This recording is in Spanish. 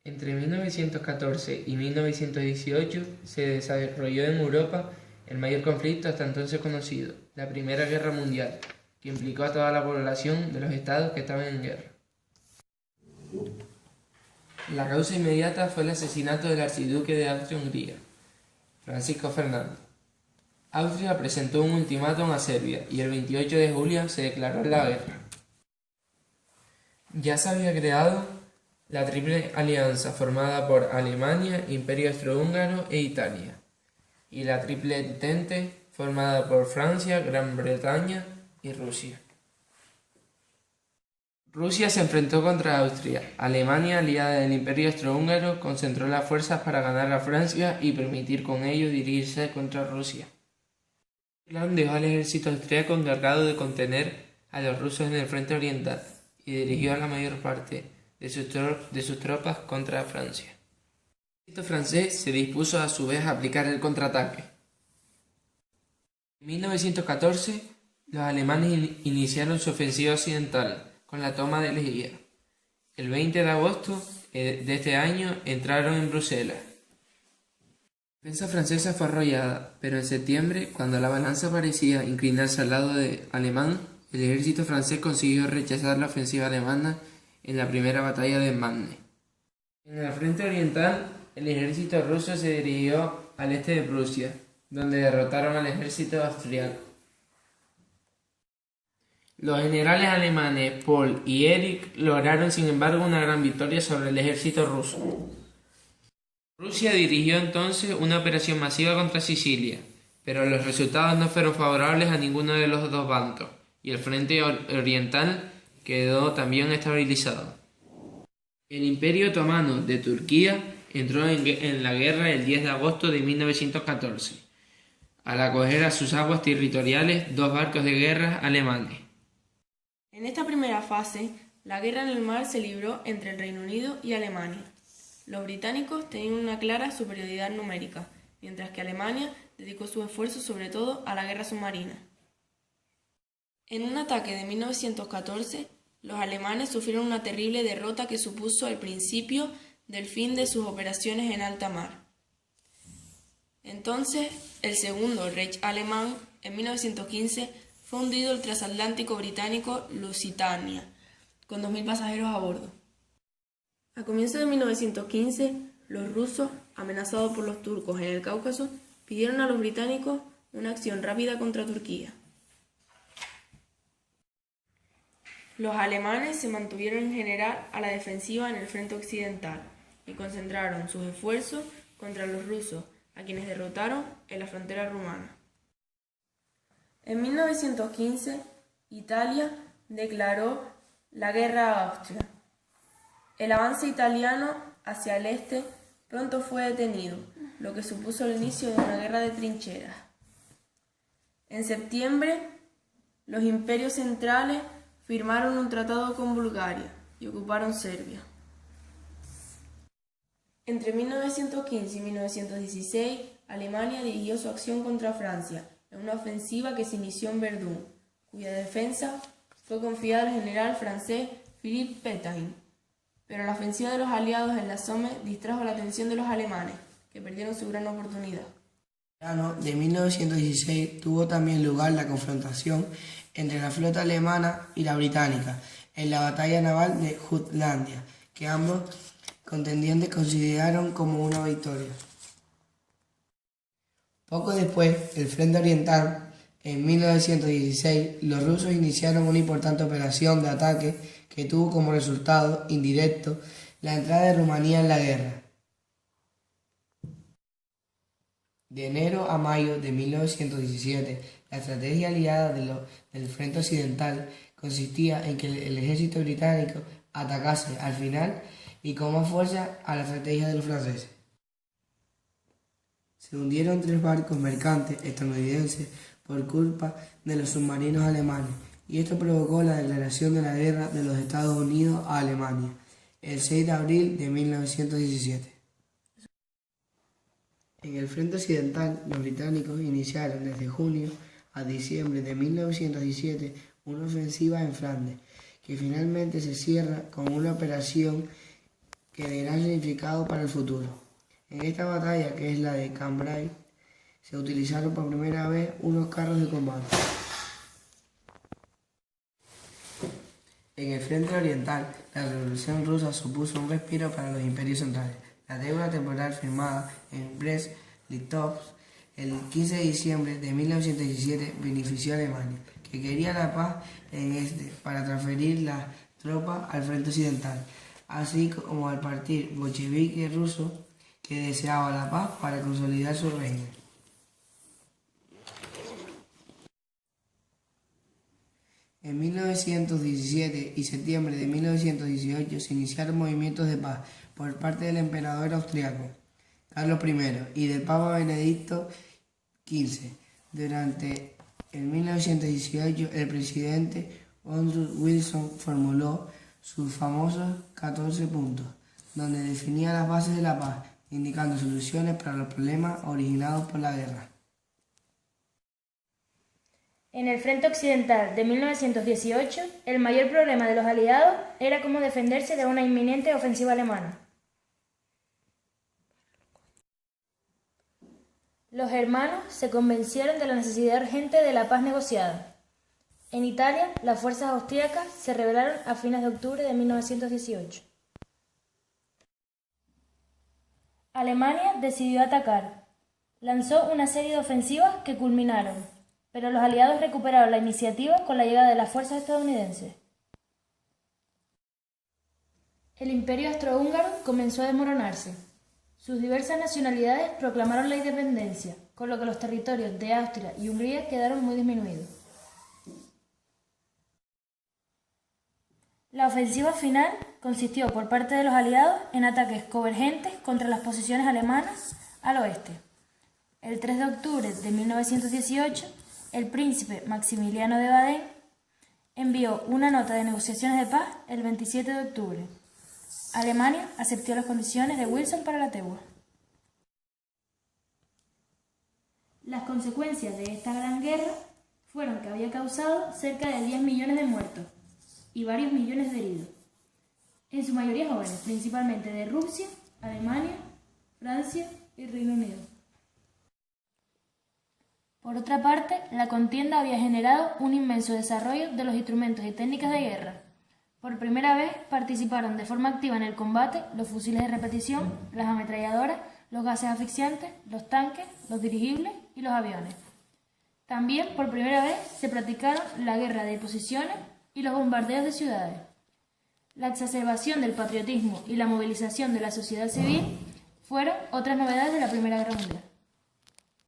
Entre 1914 y 1918 se desarrolló en Europa el mayor conflicto hasta entonces conocido, la Primera Guerra Mundial, que implicó a toda la población de los estados que estaban en guerra. La causa inmediata fue el asesinato del archiduque de Austria-Hungría, Francisco Fernando. Austria presentó un ultimátum a Serbia y el 28 de julio se declaró la guerra. Ya se había creado la Triple Alianza formada por Alemania, Imperio Austrohúngaro e Italia, y la Triple Entente formada por Francia, Gran Bretaña y Rusia. Rusia se enfrentó contra Austria. Alemania, aliada del Imperio Austrohúngaro, concentró las fuerzas para ganar a Francia y permitir con ello dirigirse contra Rusia. El plan dejó al ejército austríaco encargado de contener a los rusos en el frente oriental y dirigió a la mayor parte de sus tropas contra Francia. El ejército francés se dispuso a su vez a aplicar el contraataque. En 1914, los alemanes iniciaron su ofensiva occidental con la toma de Leguía. El 20 de agosto de este año entraron en Bruselas. La defensa francesa fue arrollada, pero en septiembre, cuando la balanza parecía inclinarse al lado alemán, el ejército francés consiguió rechazar la ofensiva alemana en la primera batalla de Marne. En el frente oriental, el ejército ruso se dirigió al este de Prusia, donde derrotaron al ejército austriaco. Los generales alemanes Paul y Erich lograron sin embargo una gran victoria sobre el ejército ruso. Rusia dirigió entonces una operación masiva contra Sicilia, pero los resultados no fueron favorables a ninguno de los dos bandos, y el frente oriental quedó también estabilizado. El Imperio Otomano de Turquía entró en la guerra el 10 de agosto de 1914, al acoger a sus aguas territoriales dos barcos de guerra alemanes. En esta primera fase, la guerra en el mar se libró entre el Reino Unido y Alemania. Los británicos tenían una clara superioridad numérica, mientras que Alemania dedicó sus esfuerzos sobre todo a la guerra submarina. En un ataque de 1914, los alemanes sufrieron una terrible derrota que supuso el principio del fin de sus operaciones en alta mar. Entonces, el segundo Reich alemán, en 1915, fue hundido el transatlántico británico Lusitania, con 2.000 pasajeros a bordo. A comienzos de 1915, los rusos, amenazados por los turcos en el Cáucaso, pidieron a los británicos una acción rápida contra Turquía. Los alemanes se mantuvieron en general a la defensiva en el frente occidental y concentraron sus esfuerzos contra los rusos, a quienes derrotaron en la frontera rumana. En 1915, Italia declaró la guerra a Austria. El avance italiano hacia el este pronto fue detenido, lo que supuso el inicio de una guerra de trincheras. En septiembre, los imperios centrales firmaron un tratado con Bulgaria y ocuparon Serbia. Entre 1915 y 1916, Alemania dirigió su acción contra Francia en una ofensiva que se inició en Verdún, cuya defensa fue confiada al general francés Philippe Pétain. Pero la ofensiva de los aliados en la Somme distrajo la atención de los alemanes, que perdieron su gran oportunidad. En el verano de 1916 tuvo también lugar la confrontación entre la flota alemana y la británica en la batalla naval de Jutlandia, que ambos contendientes consideraron como una victoria. Poco después, el frente oriental, en 1916, los rusos iniciaron una importante operación de ataque que tuvo como resultado indirecto la entrada de Rumanía en la guerra. De enero a mayo de 1917, la estrategia aliada del frente occidental consistía en que el ejército británico atacase al final y con más fuerza a la estrategia de los franceses. Se hundieron 3 barcos mercantes estadounidenses por culpa de los submarinos alemanes, y esto provocó la declaración de la guerra de los Estados Unidos a Alemania el 6 de abril de 1917. En el frente occidental, los británicos iniciaron desde junio a diciembre de 1917 una ofensiva en Flandes, que finalmente se cierra con una operación que tendrá significado para el futuro. En esta batalla, que es la de Cambrai, se utilizaron por primera vez unos carros de combate. En el frente oriental, la Revolución Rusa supuso un respiro para los imperios centrales. La tregua temporal firmada en Brest-Litovsk el 15 de diciembre de 1917 benefició a Alemania, que quería la paz en este para transferir las tropas al frente occidental, así como al partido bolchevique ruso, que deseaba la paz para consolidar su régimen. En 1917 y septiembre de 1918 se iniciaron movimientos de paz por parte del emperador austriaco Carlos I y del Papa Benedicto XV. Durante el 1918 el presidente Woodrow Wilson formuló sus famosos 14 puntos, donde definía las bases de la paz, indicando soluciones para los problemas originados por la guerra. En el frente occidental de 1918, el mayor problema de los aliados era cómo defenderse de una inminente ofensiva alemana. Los germanos se convencieron de la necesidad urgente de la paz negociada. En Italia, las fuerzas austríacas se rebelaron a fines de octubre de 1918. Alemania decidió atacar. Lanzó una serie de ofensivas que culminaron, pero los aliados recuperaron la iniciativa con la llegada de las fuerzas estadounidenses. El imperio austrohúngaro comenzó a desmoronarse. Sus diversas nacionalidades proclamaron la independencia, con lo que los territorios de Austria y Hungría quedaron muy disminuidos. La ofensiva final consistió por parte de los aliados en ataques convergentes contra las posiciones alemanas al oeste. El 3 de octubre de 1918, el príncipe Maximiliano de Baden envió una nota de negociaciones de paz el 27 de octubre. Alemania aceptó las condiciones de Wilson para la tregua. Las consecuencias de esta gran guerra fueron que había causado cerca de 10 millones de muertos y varios millones de heridos, en su mayoría jóvenes, principalmente de Rusia, Alemania, Francia y Reino Unido. Por otra parte, la contienda había generado un inmenso desarrollo de los instrumentos y técnicas de guerra. Por primera vez participaron de forma activa en el combate los fusiles de repetición, las ametralladoras, los gases asfixiantes, los tanques, los dirigibles y los aviones. También por primera vez se practicaron la guerra de posiciones y los bombardeos de ciudades. La exacerbación del patriotismo y la movilización de la sociedad civil fueron otras novedades de la Primera Guerra Mundial.